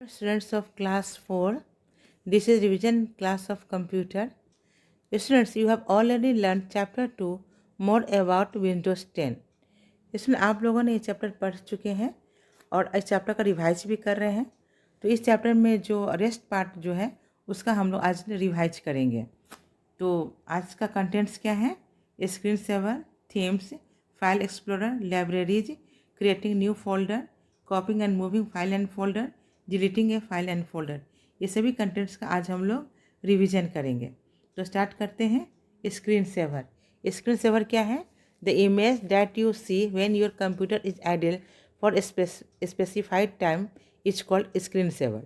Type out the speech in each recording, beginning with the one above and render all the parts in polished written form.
Students of class 4, this is revision class of computer. Students, you have already learned chapter 2 more about Windows 10. इसमें आप लोगों ने ये chapter पढ़ चुके हैं और इस चैप्टर का रिवाइज भी कर रहे हैं। तो इस चैप्टर में जो रेस्ट पार्ट जो है उसका हम लोग आज रिवाइज करेंगे। तो आज का कंटेंट्स क्या है? Screen saver, themes, file explorer, libraries, creating new folder, copying and moving file and folder, deleting a file and folder. ये सभी कंटेंट्स का आज हम लोग रिवीजन करेंगे। तो स्टार्ट करते हैं। Screen saver. स्क्रीन सेवर क्या है? The image that you see when your computer is idle for specified time is called screen saver.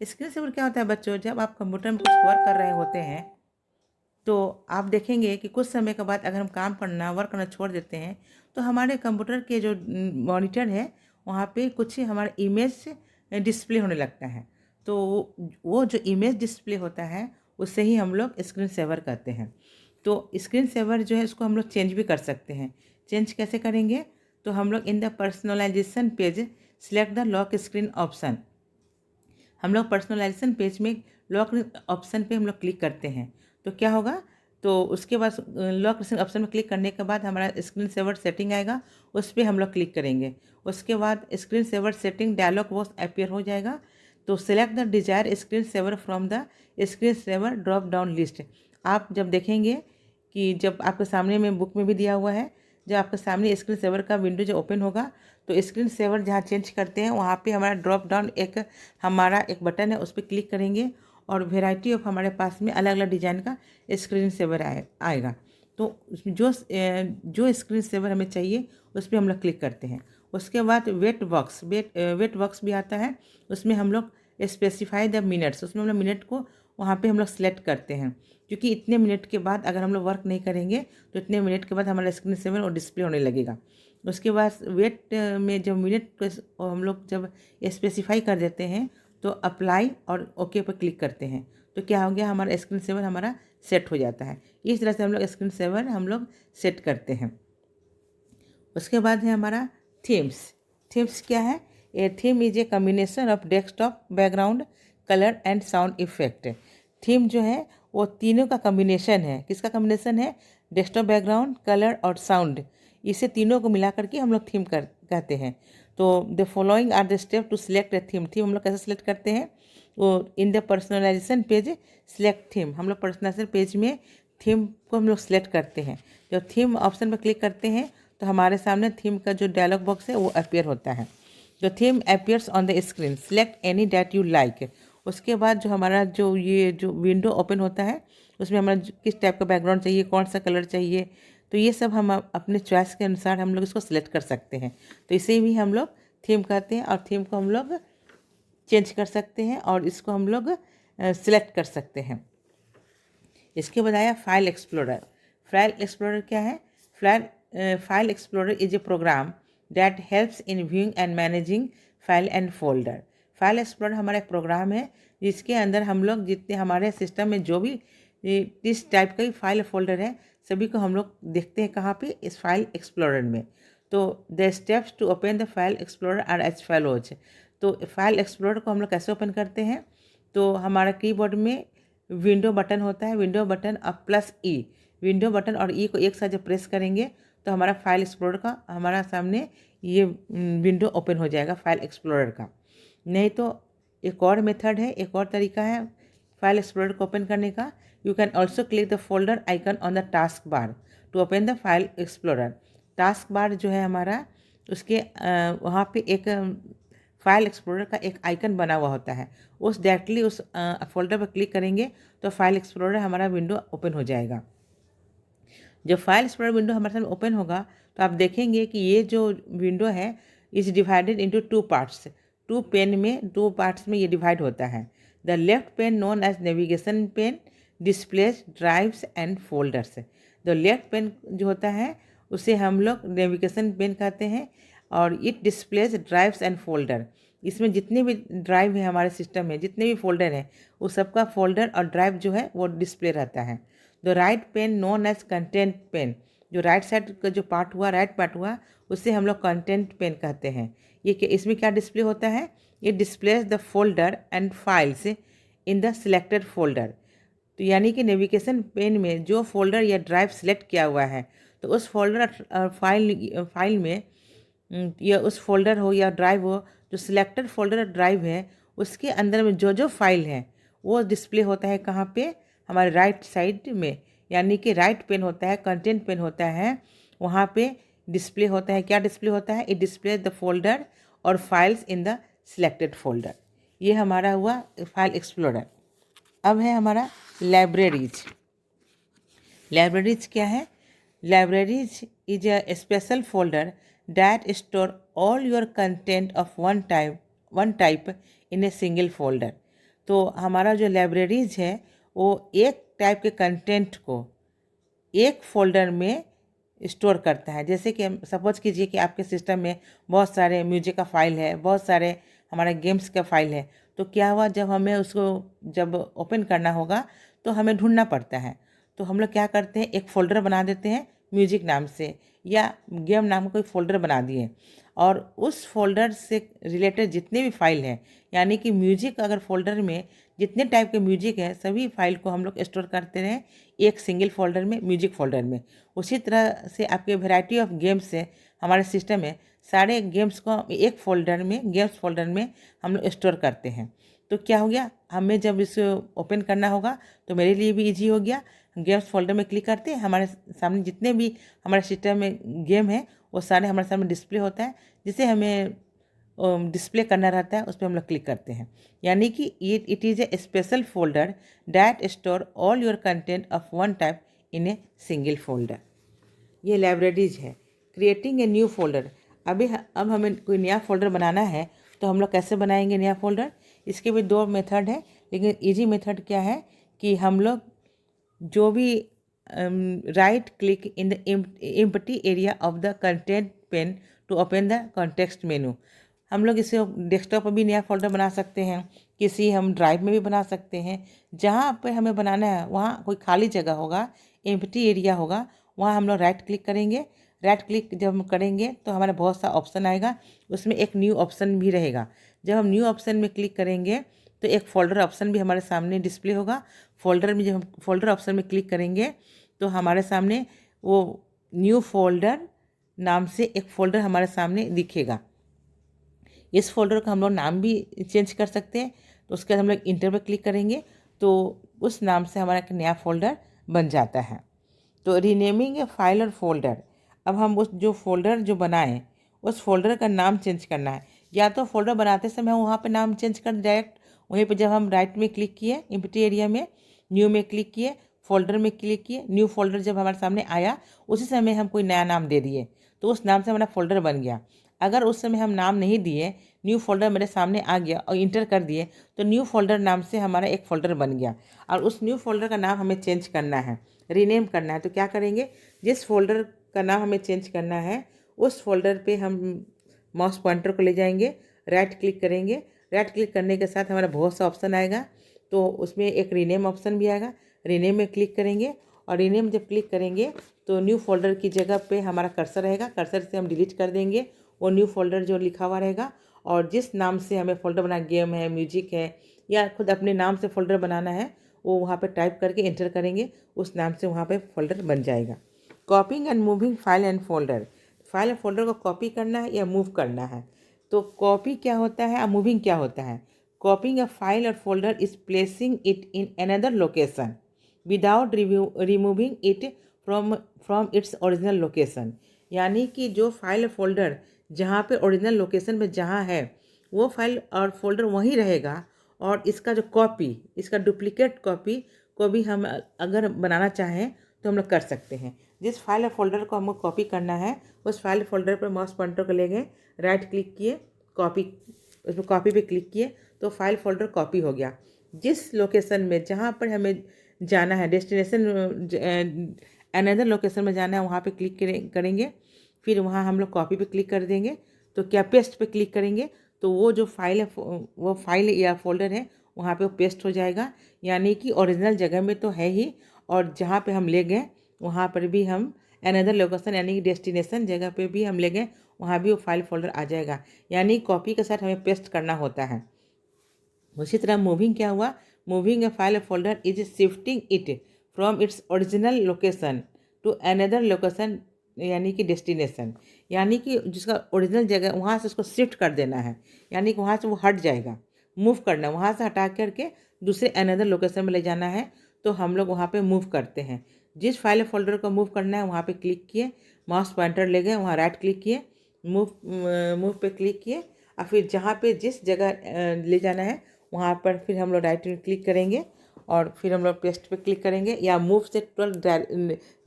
Screen saver क्या होता है बच्चों? जब आप कंप्यूटर में कुछ वर्क कर रहे होते हैं तो आप देखेंगे कि कुछ समय के बाद अगर हम काम करना वर्क करना छोड़ देते हैं तो हमारे कंप्यूटर के जो मॉनिटर है वहाँ पे कुछ हमारा इमेज डिस्प्ले होने लगता है। तो वो जो इमेज डिस्प्ले होता है उससे ही हम लोग स्क्रीन सेवर करते हैं। तो स्क्रीन सेवर जो है उसको हम लोग चेंज भी कर सकते हैं। चेंज कैसे करेंगे? तो हम लोग in the personalization page select the lock screen option. हम लोग पर्सनलाइजेशन पेज में लॉक ऑप्शन पे हम लोग क्लिक करते हैं तो क्या होगा? तो उसके बाद लॉक ऑप्शन में क्लिक करने के बाद हमारा स्क्रीन सेवर सेटिंग आएगा, उस पर हम लोग क्लिक करेंगे। उसके बाद screen saver setting dialog box appear हो जाएगा। तो select the desire screen saver from the screen saver drop down list. आप जब देखेंगे कि जब आपके सामने में बुक में भी दिया हुआ है, जब आपके सामने स्क्रीन सेवर का विंडो जो ओपन होगा तो स्क्रीन सेवर जहाँ चेंज करते हैं वहाँ पे हमारा ड्रॉप डाउन हमारा एक बटन है, उस पर क्लिक करेंगे और वेराइटी ऑफ हमारे पास में अलग अलग डिज़ाइन का स्क्रीन सेवर आएगा। तो उसमें जो स्क्रीन सेवर हमें चाहिए उस पर हम लोग क्लिक करते हैं। उसके बाद वेट बॉक्स भी आता है, उसमें हम लोग स्पेसिफाई द मिनट्स, उसमें हम लोग मिनट को वहाँ पे हम लोग सेलेक्ट करते हैं, क्योंकि इतने मिनट के बाद अगर हम लोग वर्क नहीं करेंगे तो इतने मिनट के बाद हमारा स्क्रीन सेवर और डिस्प्ले होने लगेगा। उसके बाद वेट में जब मिनट हम लोग जब स्पेसिफाई कर देते हैं तो अप्लाई और ओके पर क्लिक करते हैं तो क्या हो गया? हमारा स्क्रीन सेवर हमारा सेट हो जाता है। इस तरह से हम लोग स्क्रीन सेवर हम लोग सेट करते हैं। उसके बाद है हमारा थीम्स। थीम्स क्या है? A theme is a combination of desktop background, colour and sound effect. Theme जो है वो तीनों का कम्बिनेशन है। किसका कम्बिनेशन है? डेस्कटॉप बैकग्राउंड, कलर और साउंड। इसे तीनों को मिला करके हम लोग थीम कहते हैं। तो the following are the step to select a theme. Theme हम लोग कैसे सिलेक्ट करते हैं? वो in the personalization page select theme. हम लोग पर्सनलाइजेशन पेज में थीम को हम लोग सिलेक्ट करते हैं। जब थीम ऑप्शन पर क्लिक करते हैं तो हमारे सामने थीम का जो डायलॉग बॉक्स है वो अपीयर होता है। जो theme appears on the screen, select any that you like. उसके बाद जो हमारा जो विंडो ओपन होता है उसमें हमारा किस टाइप का बैकग्राउंड चाहिए, कौन सा कलर चाहिए, तो ये सब हम अपने चॉइस के अनुसार हम लोग इसको सिलेक्ट कर सकते हैं। तो इसे भी हम लोग थीम कहते हैं और थीम को हम लोग चेंज कर सकते हैं और इसको हम लोग सिलेक्ट कर सकते हैं। इसके बाद आया फाइल एक्सप्लोरर। फाइल एक्सप्लोरर क्या है? File explorer is a program that helps in viewing and managing file and folder. File explorer हमारा एक प्रोग्राम है जिसके अंदर हम लोग जितने हमारे सिस्टम में जो भी इस टाइप का ही फाइल फोल्डर है सभी को हम लोग देखते हैं। कहाँ पे? इस फाइल एक्सप्लोरर में। तो the steps to open the file explorer are as follows. तो फाइल एक्सप्लोरर को हम लोग कैसे ओपन करते हैं? तो हमारा कीबोर्ड में विंडो बटन होता है, विंडो बटन और प्लस ई। विंडो बटन और ई को एक साथ जब प्रेस करेंगे तो हमारा फाइल एक्सप्लोरर का हमारा सामने ये विंडो ओपन हो जाएगा फाइल एक्सप्लोरर का। नहीं तो एक और मेथड है, एक और तरीका है फाइल एक्सप्लोरर को ओपन करने का। You can also click the folder icon on the task bar to open the file explorer. Task bar जो है हमारा उसके वहाँ पे एक फाइल एक्सप्लोरर का एक आइकन बना हुआ होता है, उस डायरेक्टली उस फोल्डर पर क्लिक करेंगे तो फाइल एक्सप्लोरर हमारा विंडो ओपन हो जाएगा। जब फाइल एक्सप्लोरर विंडो हमारे सामने ओपन होगा तो आप देखेंगे कि ये जो विंडो है is divided into two parts. Two pane में, दो पार्ट्स में ये डिवाइड होता है। The left pane known as navigation pane displays drives and folders. The left pane जो होता है उसे हम लोग नेविगेशन पेन कहते हैं और it displace drives and folder. इसमें जितने भी ड्राइव है हमारे सिस्टम में, जितने भी फोल्डर हैं वो सबका फोल्डर और ड्राइव जो है वो डिस्प्ले रहता है। The right pane known as content pane. जो राइट साइड का जो पार्ट हुआ, राइट पार्ट हुआ, उससे हम लोग कंटेंट पेन कहते हैं। इसमें क्या डिस्प्ले होता है, it displays the folder and files in the selected folder. तो यानी कि नेविगेशन पेन में जो फोल्डर या ड्राइव सेलेक्ट किया हुआ है, तो उस फोल्डर और फाइल में या उस फोल्डर हो या ड्राइव हो, जो सिलेक्टेड फोल्डर और ड्राइव है उसके अंदर में जो जो फाइल है वो डिस्प्ले होता है कहाँ पे, हमारे राइट साइड में। यानी कि राइट पेन होता है, कंटेंट पेन होता है, वहाँ पे डिस्प्ले होता है। क्या डिस्प्ले होता है, इट डिस्प्ले द फोल्डर और files in the selected folder. ये हमारा हुआ फाइल एक्सप्लोरर। अब है हमारा लाइब्रेरीज। लाइब्रेरीज क्या है, libraries is a special folder that store all your content of one type in a single folder. तो हमारा जो लाइब्रेरीज है वो एक टाइप के कंटेंट को एक फोल्डर में स्टोर करता है। जैसे कि सपोज कीजिए कि आपके सिस्टम में बहुत सारे म्यूजिक का फाइल है, बहुत सारे हमारे गेम्स का फाइल है, तो क्या हुआ, जब हमें उसको जब ओपन करना होगा तो हमें ढूंढना पड़ता है। तो हम लोग क्या करते हैं, एक फ़ोल्डर बना देते हैं म्यूजिक नाम से या गेम नाम का कोई फ़ोल्डर बना दिए, और उस फोल्डर से रिलेटेड जितने भी फाइल हैं, यानी कि म्यूजिक अगर फोल्डर में जितने टाइप के म्यूजिक है सभी फाइल को हम लोग स्टोर करते रहें एक सिंगल फोल्डर में, म्यूजिक फोल्डर में। उसी तरह से आपके वैरायटी ऑफ गेम्स है हमारे सिस्टम में, सारे गेम्स को एक फोल्डर में, गेम्स फोल्डर में हम लोग स्टोर करते हैं। तो क्या हो गया, हमें जब इसे ओपन करना होगा तो मेरे लिए भी इजी हो गया। गेम्स फोल्डर में क्लिक करते हैं, हमारे सामने जितने भी हमारे सिस्टम में गेम है वो सारे हमारे सामने डिस्प्ले होता है। जिसे हमें डिस्प्ले करना रहता है उस पर हम लोग क्लिक करते हैं। यानी कि it is a special folder that store all your content of one type in a single folder. ये लाइब्रेरीज है। क्रिएटिंग ए न्यू फोल्डर, अब हमें कोई नया फोल्डर बनाना है तो हम लोग कैसे बनाएंगे नया फोल्डर। इसके भी दो मेथड है, लेकिन इजी मेथड क्या है कि हम लोग जो भी right click in the empty area of the content pane to open the context menu. हम लोग इसे डेस्कटॉप पर भी नया फोल्डर बना सकते हैं, किसी हम ड्राइव में भी बना सकते हैं। जहाँ पे हमें बनाना है वहाँ कोई खाली जगह होगा, एम्प्टी एरिया होगा, वहाँ हम लोग राइट क्लिक करेंगे। राइट क्लिक जब हम करेंगे तो हमारा बहुत सा ऑप्शन आएगा, उसमें एक न्यू ऑप्शन भी रहेगा। जब हम न्यू ऑप्शन में क्लिक करेंगे तो एक फ़ोल्डर ऑप्शन भी हमारे सामने डिस्प्ले होगा। फोल्डर में जब हम फोल्डर ऑप्शन में क्लिक करेंगे तो हमारे सामने वो न्यू फोल्डर नाम से एक फ़ोल्डर हमारे सामने दिखेगा। इस फोल्डर का हम लोग नाम भी चेंज कर सकते हैं। तो उसके बाद हम लोग इंटर पर क्लिक करेंगे तो उस नाम से हमारा एक नया फोल्डर बन जाता है। तो रीनेमिंग ए फाइल और फोल्डर, अब हम उस जो फोल्डर जो बनाएं उस फोल्डर का नाम चेंज करना है। या तो फोल्डर बनाते समय हम वहाँ पे नाम चेंज कर डायरेक्ट वहीं पे, जब हम राइट में क्लिक किए एम्प्टी एरिया में, न्यू में क्लिक किए, फोल्डर में क्लिक किए, न्यू फोल्डर जब हमारे सामने आया उसी समय हम कोई नया नाम दे दिए तो उस नाम से हमारा फोल्डर बन गया। अगर उस समय हम नाम नहीं दिए, न्यू फोल्डर मेरे सामने आ गया और इंटर कर दिए तो न्यू फोल्डर नाम से हमारा एक फ़ोल्डर बन गया, और उस न्यू फोल्डर का नाम हमें चेंज करना है, रीनेम करना है। तो क्या करेंगे, जिस फोल्डर का नाम हमें चेंज करना है उस फोल्डर पे हम माउस पॉइंटर को ले जाएंगे, राइट क्लिक करेंगे। राइट क्लिक करने के साथ हमारा बहुत सा ऑप्शन आएगा, तो उसमें एक रीनेम ऑप्शन भी आएगा। रीनेम में क्लिक करेंगे और रीनेम जब क्लिक करेंगे तो न्यू फोल्डर की जगह पे हमारा कर्सर रहेगा, कर्सर से हम डिलीट कर देंगे वो न्यू फोल्डर जो लिखा हुआ रहेगा। और जिस नाम से हमें फ़ोल्डर बनाना, गेम है, म्यूजिक है, या खुद अपने नाम से फ़ोल्डर बनाना है, वो वहाँ पे टाइप करके इंटर करेंगे, उस नाम से वहाँ पे फ़ोल्डर बन जाएगा। कॉपिंग and moving file and folder, file and folder को कॉपी करना है या मूव करना है। तो कॉपी क्या होता है और मूविंग क्या होता है। कॉपिंग अ फाइल और folder is placing it in another location without removing it from its original location. यानी कि जो फाइल फोल्डर जहाँ पे ओरिजिनल लोकेशन पे जहाँ है वो फाइल और फोल्डर वहीं रहेगा, और इसका जो कॉपी, इसका डुप्लीकेट कॉपी को भी हम अगर बनाना चाहें तो हम लोग कर सकते हैं। जिस फाइल और फोल्डर को हमको कॉपी करना है उस फाइल फोल्डर पर माउस पॉइंटर को ले गए, राइट क्लिक किए, कॉपी, उसमें कॉपी पे क्लिक किए तो फाइल फोल्डर कॉपी हो गया। जिस लोकेशन में जहाँ पर हमें जाना है, डेस्टिनेशन अनदर लोकेशन में जाना है, वहाँ पे क्लिक करेंगे, फिर वहाँ हम लोग कॉपी पे क्लिक कर देंगे। तो क्या पेस्ट पे क्लिक करेंगे तो वो जो फाइल है, वो फाइल या फोल्डर है वहाँ पे वो पेस्ट हो जाएगा। यानी कि ओरिजिनल जगह में तो है ही, और जहाँ पे हम ले गए वहाँ पर भी हम अनदर लोकेशन यानी कि डेस्टिनेशन जगह पे भी हम ले गए वहाँ भी वो फाइल फोल्डर आ जाएगा। यानी कॉपी के साथ हमें पेस्ट करना होता है। उसी तरह मूविंग क्या हुआ, moving a file folder is shifting it from its original location to another location, यानी कि डेस्टिनेशन, यानी कि जिसका ओरिजिनल जगह वहाँ से उसको शिफ्ट कर देना है, यानी कि वहाँ से वो हट जाएगा, मूव करना, वहाँ से हटा करके दूसरे अनदर लोकेशन में ले जाना है। तो हम लोग वहाँ पे मूव करते हैं। जिस फाइल फोल्डर को मूव करना है वहाँ पे क्लिक किए, माउस पॉइंटर ले गए, वहाँ राइट क्लिक किए, मूव पे क्लिक किए, और फिर जहाँ पे जिस जगह ले जाना है वहाँ पर फिर हम लोग राइट में क्लिक करेंगे और फिर हम लोग पेस्ट पे क्लिक करेंगे, या मूव से तुरंत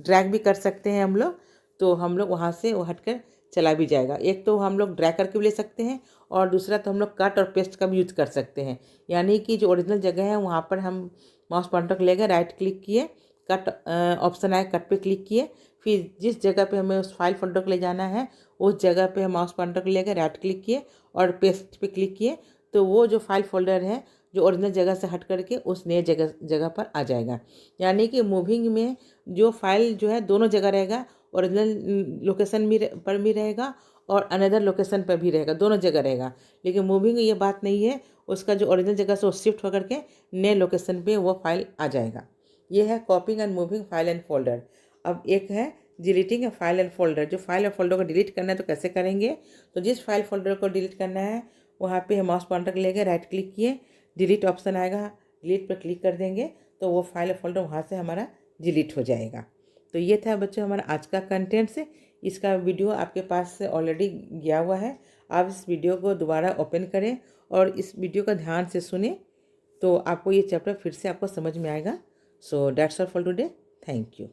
ड्रैग भी कर सकते हैं हम लोग। तो हम लोग वहाँ से वो हटकर चला भी जाएगा। एक तो हम लोग ड्रैग करके भी ले सकते हैं और दूसरा तो हम लोग कट और पेस्ट का भी यूज कर सकते हैं। यानी कि जो ओरिजिनल जगह है वहाँ पर हम माउस पॉइंटर ले गए, राइट क्लिक किए, कट ऑप्शन आया, कट पे क्लिक किए, फिर जिस जगह पे हमें उस फाइल फोल्डर को ले जाना है उस जगह पे हम माउस पॉइंटर को ले गए, राइट क्लिक किए और पेस्ट पे क्लिक किए, तो वो जो फाइल फोल्डर है जो ओरिजिनल जगह से हट करके उस नए जगह पर आ जाएगा। यानी कि मूविंग में जो फाइल जो है दोनों जगह रहेगा, ओरिजिनल लोकेशन पर भी रहेगा और अनदर लोकेशन पर भी रहेगा, दोनों जगह रहेगा। लेकिन मूविंग ये बात नहीं है, उसका जो ओरिजिनल जगह से वो शिफ्ट होकर के नए लोकेशन पे वो फाइल आ जाएगा। ये है कॉपिंग and moving file and folder. अब एक है deleting a file and folder. जो फाइल और फोल्डर को डिलीट करना है तो कैसे करेंगे, तो जिस फाइल फोल्डर को डिलीट करना है वहाँ पे हम माउस पॉइंटर लेके राइट क्लिक किए, डिलीट ऑप्शन आएगा, डिलीट पर क्लिक कर देंगे तो वो फाइल और फोल्डर वहाँ से हमारा डिलीट हो जाएगा। तो ये था बच्चों हमारा आज का कंटेंट्स। इसका वीडियो आपके पास से ऑलरेडी गया हुआ है। आप इस वीडियो को दोबारा ओपन करें और इस वीडियो का ध्यान से सुने तो आपको ये चैप्टर फिर से आपको समझ में आएगा। So that's all for today. Thank you.